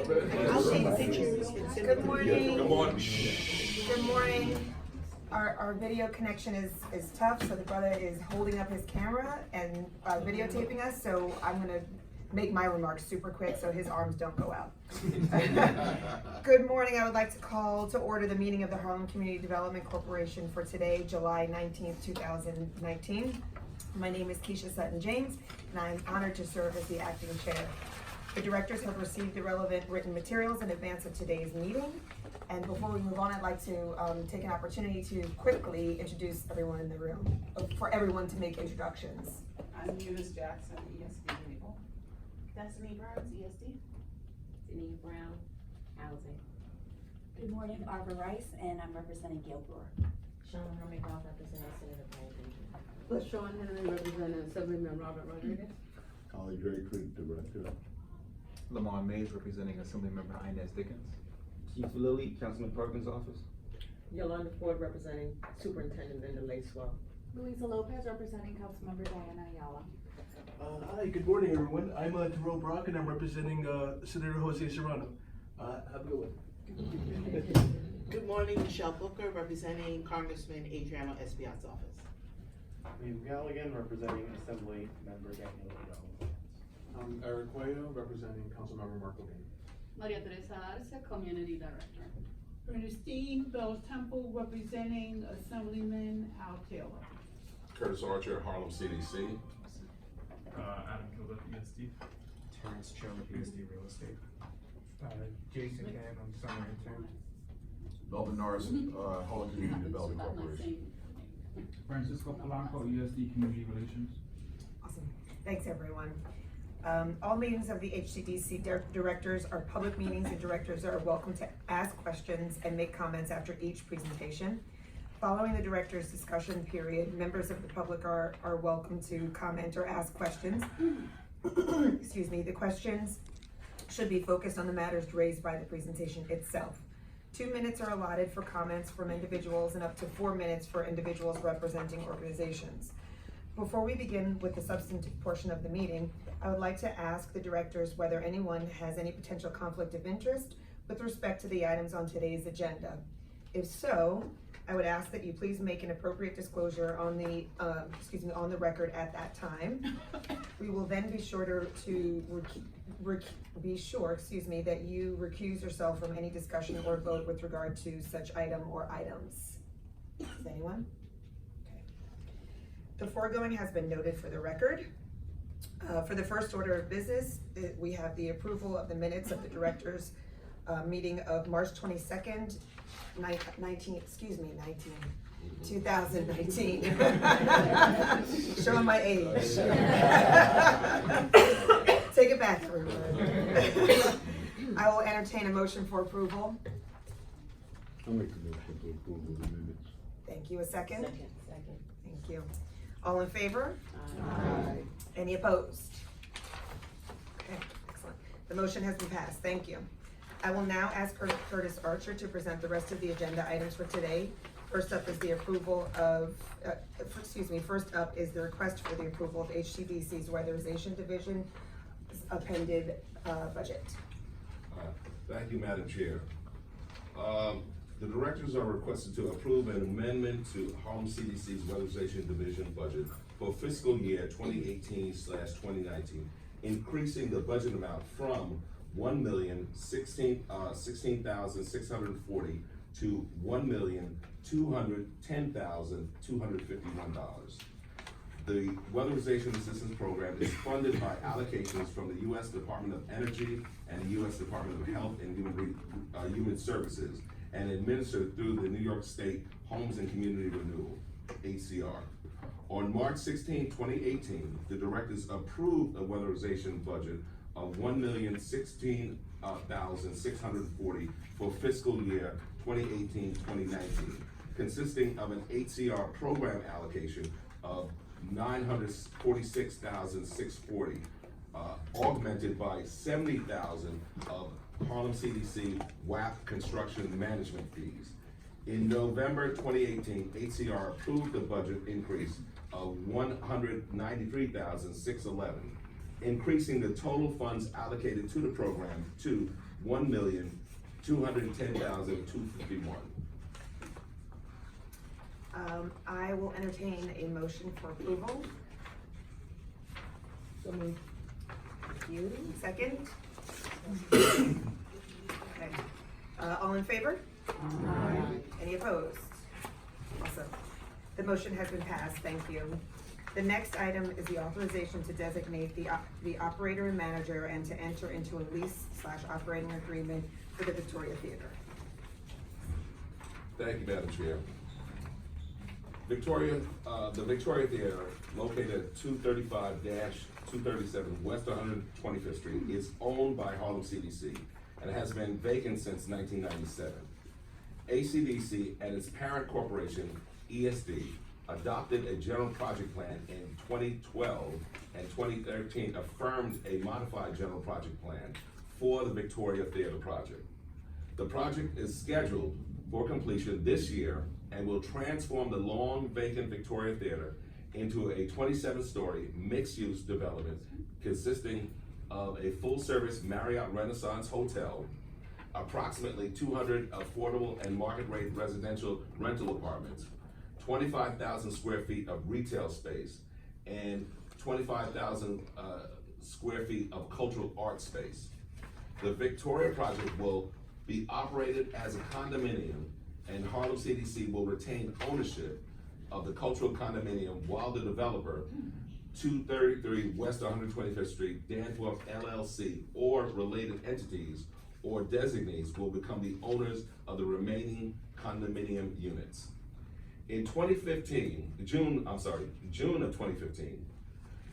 I'll take pictures. Good morning. Good morning. Good morning. Our video connection is tough, so the brother is holding up his camera and videotaping us, so I'm gonna make my remarks super quick so his arms don't go out. Good morning. I would like to call to order the meeting of the Harlem Community Development Corporation for today, July 19th, 2019. My name is Keisha Sutton James, and I am honored to serve as the acting chair. The directors have received the relevant written materials in advance of today's meeting. And before we move on, I'd like to take an opportunity to quickly introduce everyone in the room, for everyone to make introductions. I'm Eunice Jackson, ESD Legal. Destiny Burns, ESD. Denise Brown, Housing. Good morning, Arbor Rice, and I'm representing Gail Brewer. Sean McGraw, representing Senator Brandon. LaShawn Henry, representing Assemblyman Robert Rodriguez. Holly Drake, Creek Director. Lamar Mays, representing Assemblymember Inez Dickens. Chief Lilly, Councilman Perkins' office. Yolanda Ford, representing Superintendent Linda Lacewell. Luisa Lopez, representing Councilmember Diana Ayala. Hi, good morning, everyone. I'm Terrell Brock, and I'm representing Senator Jose Serrano. Have a good one. Good morning, Michelle Booker, representing Congressman Adriano Espiat's office. Steve Galligan, representing Assembly Member Daniel Hidalgo. I'm Eric Cuello, representing Councilmember Marco Gaines. Maria Teresa Arce, Community Director. Ernestine Bell Temple, representing Assemblyman Al Taylor. Curtis Archer, Harlem CDC. Adam Gilbert, ESD. Terrence Cho, ESD Real Estate. Jason Gann, I'm summer intern. Melvin Norris, Harlem Community Development Corporation. Francisco Polanco, ESD Community Relations. Awesome. Thanks, everyone. All meetings of the HCDC directors are public meetings, and directors are welcome to ask questions and make comments after each presentation. Following the director's discussion period, members of the public are welcome to comment or ask questions. Excuse me. The questions should be focused on the matters raised by the presentation itself. 2 minutes are allotted for comments from individuals and up to 4 minutes for individuals representing organizations. Before we begin with the substantive portion of the meeting, I would like to ask the directors whether anyone has any potential conflict of interest with respect to the items on today's agenda. If so, I would ask that you please make an appropriate disclosure on the, on the record at that time. We will then be sure that you recuse yourself from any discussion or vote with regard to such item or items. Is anyone? Okay. The foregoing has been noted for the record. For the first order of business, we have the approval of the minutes of the directors' meeting of March 22nd, 2019. Showing my age. Take it back, everyone. I will entertain a motion for approval. I'll make the motion to approve the minutes. Thank you. A second? Second. Thank you. All in favor? Aye. Any opposed? Okay, excellent. The motion has been passed. Thank you. I will now ask Curtis Archer to present the rest of the agenda items for today. First up is the approval of, first up is the request for the approval of HCDC's Weatherization Division appended budget. Thank you, Madam Chair. The directors are requested to approve an amendment to Harlem CDC's Weatherization Division budget for fiscal year 2018/2019, increasing the budget amount from $1,016,640 to $1,210,251. The Weatherization Assistance Program is funded by allocations from the U.S. Department of Energy and the U.S. Department of Health and Human Services, and administered through the New York State Homes and Community Renewal, HCR. On March 16, 2018, the directors approved a weatherization budget of $1,016,640 for fiscal year 2018-2019, consisting of an HCR program allocation of $946,640, augmented by $70,000 of Harlem CDC WAP construction management fees. In November 2018, HCR approved the budget increase of $193,611. increasing the total funds allocated to the program to $1,210,251. I will entertain a motion for approval. So moved. Thank you. Second? Okay. All in favor? Aye. Any opposed? Awesome. The motion has been passed, thank you. The next item is the authorization to designate the operator and manager and to enter into a lease/operating agreement for the Victoria Theater. Thank you, Madam Chair. The Victoria Theater, located at 235-237 West 125th Street, is owned by Harlem CDC and has been vacant since 1997. ACDC and its parent corporation, ESD, adopted a general project plan in 2012 and 2013 affirmed a modified general project plan for the Victoria Theater project. The project is scheduled for completion this year and will transform the long vacant Victoria Theater into a 27-story mixed-use development consisting of a full-service Marriott Renaissance Hotel, approximately 200 affordable and market-rate residential rental apartments, 25,000 square feet of retail space, and 25,000 square feet of cultural art space. The Victoria project will be operated as a condominium, and Harlem CDC will retain ownership of the cultural condominium while the developer, 233 West 125th Street, Danforth LLC, or related entities or designees will become the owners of the remaining condominium units. In June of 2015,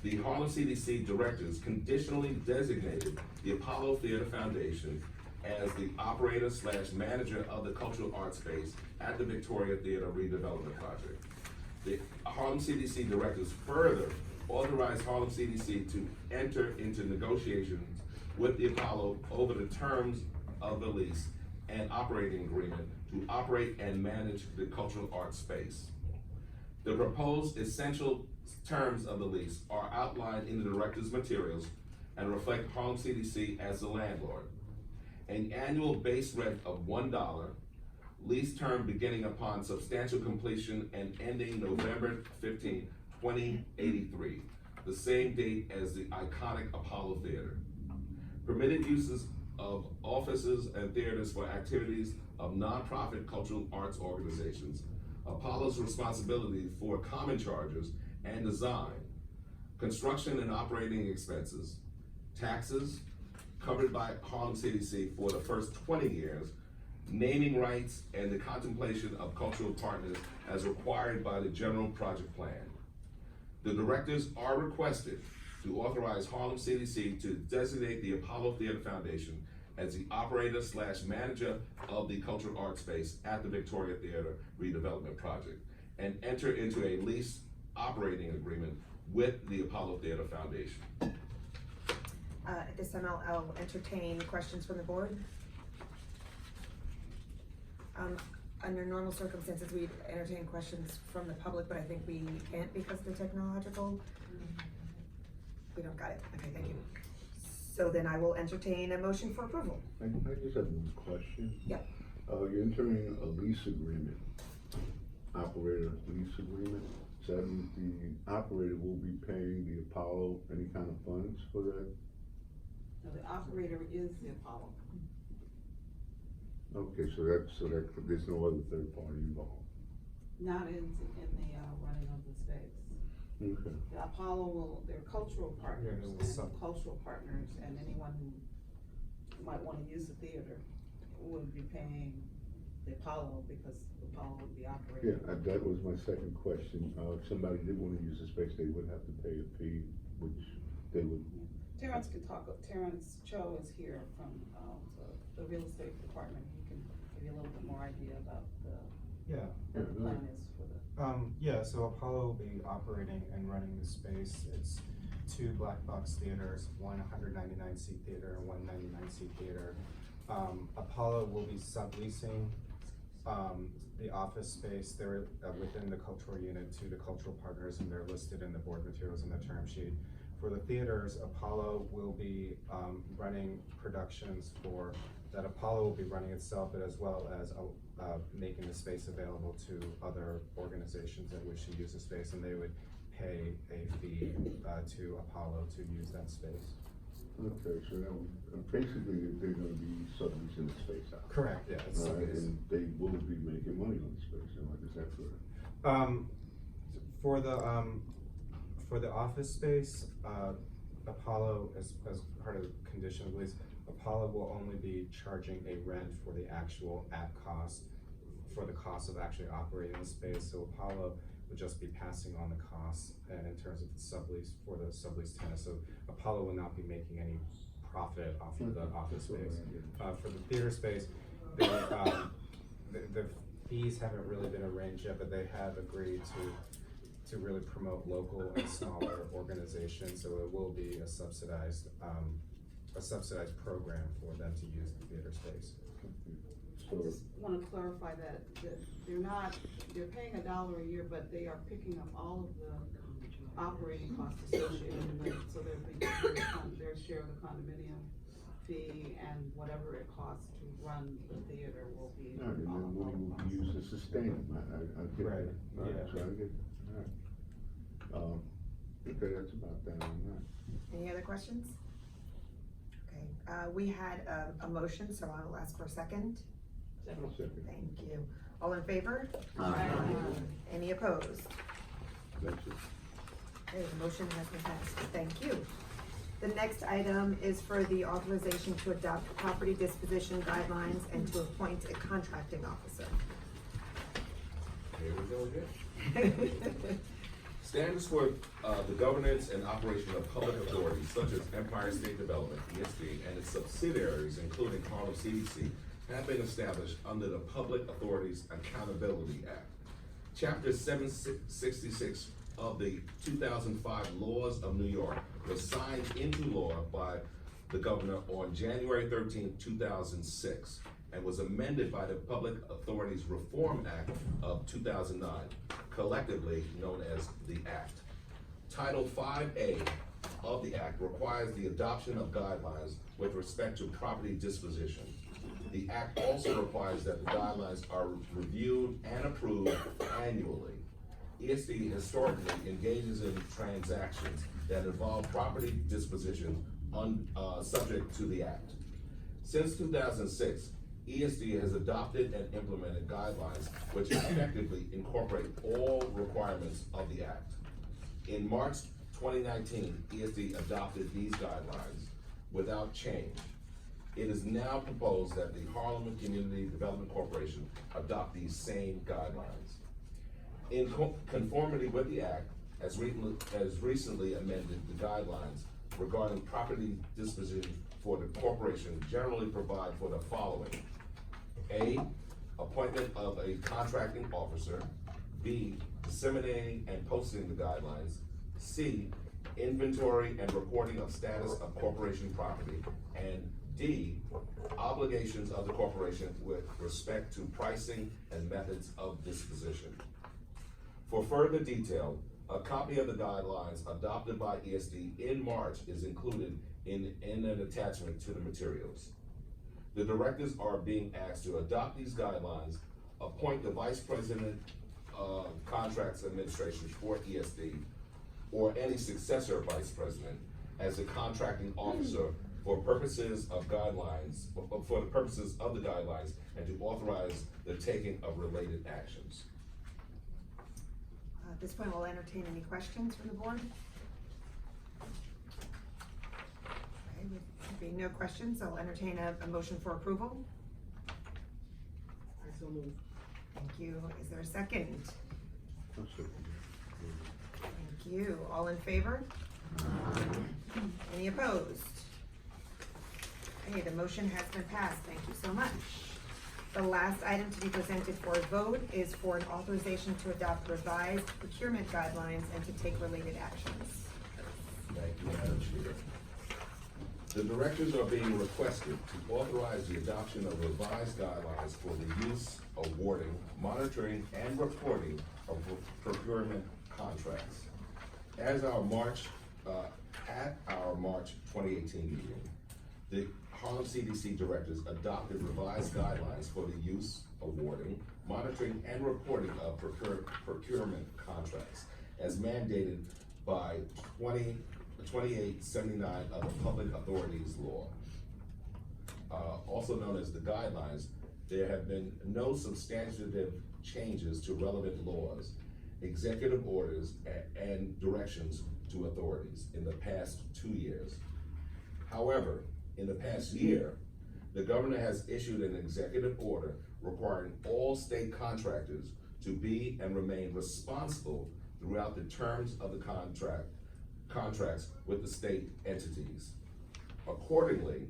the Harlem CDC directors conditionally designated the Apollo Theater Foundation as the operator/manager of the cultural art space at the Victoria Theater redevelopment project. The Harlem CDC directors further authorized Harlem CDC to enter into negotiations with the Apollo over the terms of the lease and operating agreement to operate and manage the cultural art space. The proposed essential terms of the lease are outlined in the director's materials and reflect Harlem CDC as the landlord. An annual base rent of $1, lease term beginning upon substantial completion and ending November 15, 2083, the same date as the iconic Apollo Theater. Permitted uses of offices and theaters for activities of nonprofit cultural arts organizations. Apollo's responsibility for common charges and design, construction and operating expenses, taxes covered by Harlem CDC for the first 20 years, naming rights, and the contemplation of cultural partners as required by the general project plan. The directors are requested to authorize Harlem CDC to designate the Apollo Theater Foundation as the operator/manager of the cultural art space at the Victoria Theater redevelopment project and enter into a lease operating agreement with the Apollo Theater Foundation. At this time, I'll entertain questions from the board. Under normal circumstances, we'd entertain questions from the public, but I think we can't because of the technological. We don't got it. Okay, thank you. So then I will entertain a motion for approval. I just have one question. Yep. You're entering a lease agreement, operator lease agreement. So that means the operator will be paying the Apollo any kind of funds for that? No, the operator is the Apollo. Okay, so that there's no other third party involved. Not in the running of the space. Okay. The Apollo they're cultural partners, Yeah, and some- cultural partners, and anyone who might wanna use the theater would be paying the Apollo because the Apollo would be operating. Yeah, that was my second question. If somebody did want to use the space, they would have to pay a fee, which they would. Terrence can talk, Terrence Cho is here from, the real estate department, he can give you a little bit more idea about what the plan is for the. So Apollo will be operating and running the space. It's 2 black box theaters, one 199-seat theater and one 99-seat theater. Apollo will be subleasing the office space. They're within the cultural unit to the cultural partners, and they're listed in the board materials and the term sheet For the theaters, Apollo will be running productions that Apollo will be running itself, but as well as making the space available to other organizations that wish to use the space, and they would pay a fee to Apollo to use that space. Okay, so that basically they're gonna be subleasing the space out. Correct, yeah. It's And they will be making money on the space, is that correct? For the office space, Apollo, as part of the condition of lease, Apollo will only be charging a rent for the actual cost, for the cost of actually operating the space. So Apollo would just be passing on the costs and in terms of the sublease for the sublease tenants. So Apollo will not be making any profit off of the office space. For the theater space, the fees haven't really been arranged yet, but they have agreed to really promote local and smaller organizations. So it will be a subsidized program for them to use the theater space. I just want to clarify that they're paying $1 a year, but they are picking up all of the operating costs associated with it. So they'll be getting their share of the condominium fee, and whatever it costs to run the theater will be. All right, and then what will be used to sustain them, I get Right, that. All right, yeah. so I get, all right. Okay, that's about that on that. Any other questions? Okay, we had a motion, so I'll ask for a second. Second. Thank you. All in favor? Aye. Any opposed? That's it. Okay, the motion has been passed. Thank you. The next item is for the authorization to adopt property disposition guidelines and to appoint a contracting officer. Here we go again. Standards for the governance and operation of public authorities such as Empire State Development, ESD, and its subsidiaries, including Harlem CDC, have been established under the Public Authorities Accountability Act. Chapter 766 of the 2005 Laws of New York was signed into law by the governor on January 13, 2006, and was amended by the Public Authorities Reform Act of 2009, collectively known as the Act. Title 5A of the Act requires the adoption of guidelines with respect to property disposition. The Act also requires that the guidelines are reviewed and approved annually. ESD historically engages in transactions that involve property disposition subject to the Act. Since 2006, ESD has adopted and implemented guidelines which effectively incorporate all requirements of the Act. In March 2019, ESD adopted these guidelines without change. It is now proposed that the Harlem Community Development Corporation adopt these same guidelines. In conformity with the Act, as recently amended, the guidelines regarding property disposition for the corporation generally provide for the following: A, appointment of a contracting officer; B, disseminating and posting the guidelines; C, inventory and reporting of status of corporation property; and D, obligations of the corporation with respect to pricing and methods of disposition. For further detail, a copy of the guidelines adopted by ESD in March is included in an attachment to the materials. The directors are being asked to adopt these guidelines, appoint the Vice President of Contracts Administration for ESD, or any successor Vice President as a contracting officer for purposes of guidelines, for the purposes of the guidelines, and to authorize the taking of related actions. At this point, we'll entertain any questions from the board. Okay, with being no questions, I'll entertain a motion for approval. I so move. Thank you. Is there a second? That's it. Thank you. All in favor? Any opposed? Okay, the motion has been passed. Thank you so much. The last item to be presented for a vote is for an authorization to adopt revised procurement guidelines and to take related actions. Thank you, Madam Chair. The directors are being requested to authorize the adoption of revised guidelines for the use, awarding, monitoring, and reporting of procurement contracts. As our March At our March 2018 meeting, the Harlem CDC directors adopted revised guidelines for the use, awarding, monitoring, and reporting of procurement contracts as mandated by 2879 of the Public Authorities Law. Also known as the guidelines, there have been no substantive changes to relevant laws, executive orders, and directions to authorities in the past 2 years. However, in the past year, the governor has issued an executive order requiring all state contractors to be and remain responsible throughout the terms of the contracts with the state entities. Accordingly,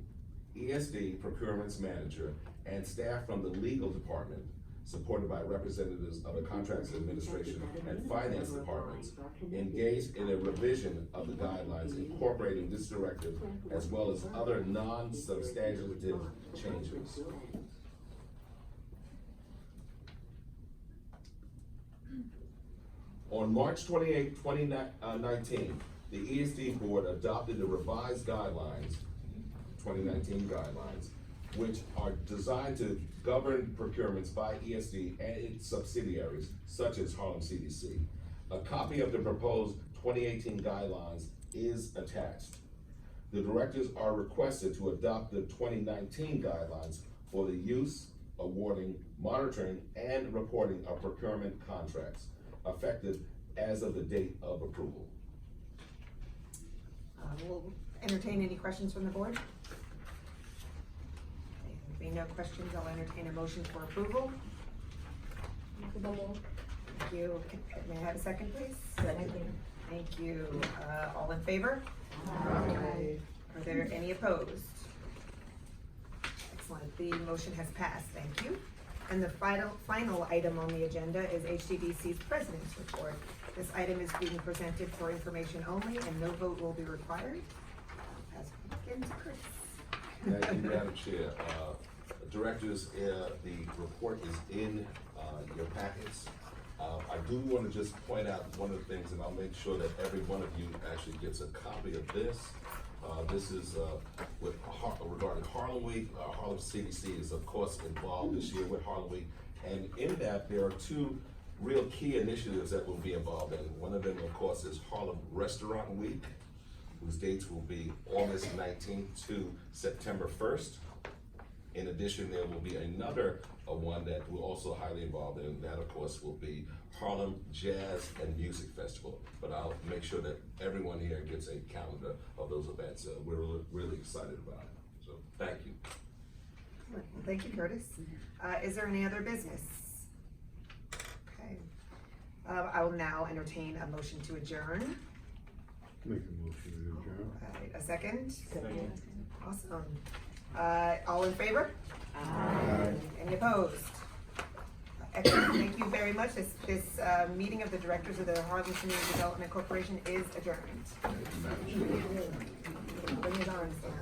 ESD Procurement's manager and staff from the legal department, supported by representatives of the Contracts Administration and Finance Departments, engaged in a revision of the guidelines incorporating this directive as well as other non-substantive changes. On March 28, 2019, the ESD board adopted the revised guidelines, 2019 guidelines, which are designed to govern procurements by ESD and its subsidiaries, such as Harlem CDC. A copy of the proposed 2018 guidelines is attached. The directors are requested to adopt the 2019 guidelines for the use, awarding, monitoring, and reporting of procurement contracts, effective as of the date of approval. We'll entertain any questions from the board. If there are no questions, I'll entertain a motion for approval. Thank you. May I have a second, please? Second. Thank you. All in favor? Aye. Are there any opposed? Excellent. The motion has passed. Thank you. And the final item on the agenda is HDDC's President's Report. This item is being presented for information only and no vote will be required. Pass it again to Chris. Thank you, Madam Chair. Directors, the report is in your packets. I do want to just point out one of the things, and I'll make sure that every one of you actually gets a copy of this. This is regarding Harlem Week. Harlem CDC is of course involved this year with Harlem Week, and in that there are two real key initiatives that will be involved in. One of them, of course, is Harlem Restaurant Week, whose dates will be August 19th to September 1st. In addition, there will be another one that we're also highly involved in. That, of course, will be Harlem Jazz and Music Festival. But I'll make sure that everyone here gets a calendar of those events. We're really excited about it. So, thank you. Well, thank you, Curtis. Is there any other business? Okay. I will now entertain a motion to adjourn. Make a motion to adjourn. A second? Second. Awesome. All in favor? Aye. Any opposed? Excellent, thank you very much. This meeting of the directors of the Harlem Community Development Corporation is adjourned. Bring his arms down.